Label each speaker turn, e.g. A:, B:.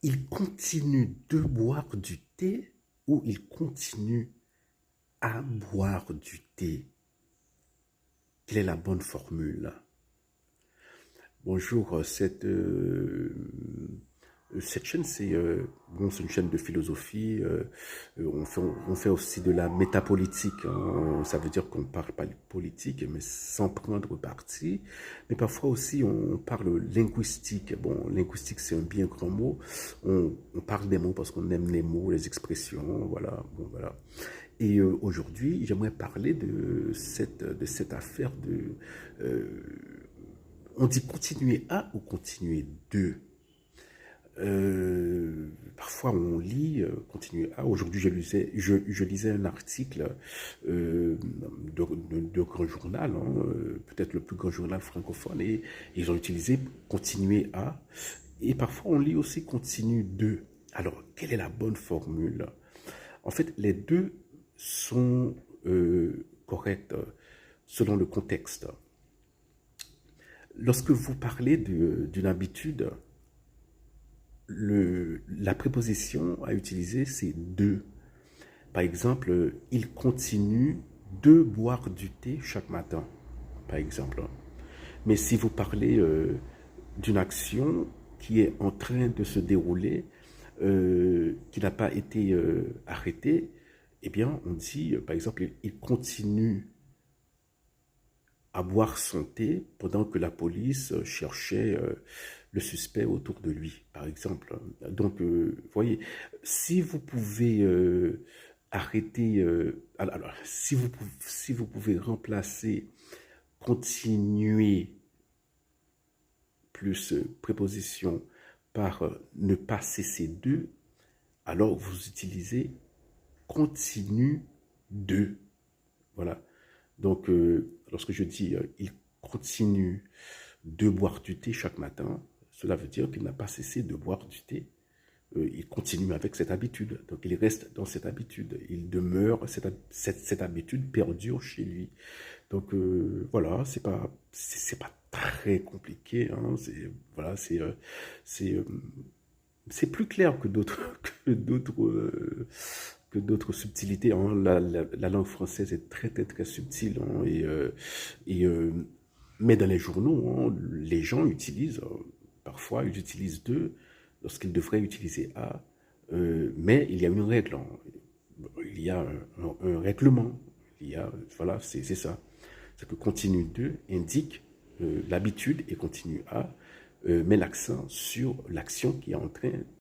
A: il continue de boire du thé ou il continue à boire du thé? Quelle est la bonne formule? Bonjour, cette chaîne, c'est une chaîne de philosophie. On fait aussi de la métapolitique, hein. Ça veut dire qu'on ne parle pas de politique, mais sans prendre parti. Mais parfois aussi, on parle linguistique. Bon, linguistique, c'est un bien grand mot. On parle des mots parce qu'on aime les mots, les expressions. Voilà. Bon, voilà. Et aujourd'hui, j'aimerais parler de cette affaire de... euh, on dit continuer à ou continuer de. Parfois on lit continuer à. Aujourd'hui je lisais un article de grand journal, hein, peut-être le plus grand journal francophone, et ils ont utilisé continuer à. Et parfois on lit aussi continue de. Alors quelle est la bonne formule? En fait les deux sont corrects selon le contexte. Lorsque vous parlez d'une habitude, la préposition à utiliser, c'est de. Par exemple, il continue de boire du thé chaque matin, par exemple. Mais si vous parlez d'une action qui est en train de se dérouler, qui n'a pas été arrêtée, eh bien, on dit, par exemple, il continue à boire son thé pendant que la police cherchait le suspect autour de lui, par exemple. Donc, vous voyez, si vous pouvez arrêter, alors, si vous pouvez remplacer continuer plus préposition par ne pas cesser de, alors vous utilisez continue de. Voilà. Donc, lorsque je dis il continue de boire du thé chaque matin, cela veut dire qu'il n'a pas cessé de boire du thé. Il continue avec cette habitude. Donc, il reste dans cette habitude. Il demeure, cette habitude perdure chez lui. Donc, voilà, c'est pas très compliqué, hein. Voilà, c'est, euh, c'est plus clair que d'autres subtilités, hein. La langue française est très très très subtile, hein, et, mais dans les journaux, hein, les gens utilisent parfois ils utilisent de lorsqu'ils devraient utiliser à, mais il y a une règle, hein. Il y a un règlement, il y a, voilà, c'est ça, c'est que continue de indique l'habitude et continue à met l'accent sur l'action qui est en train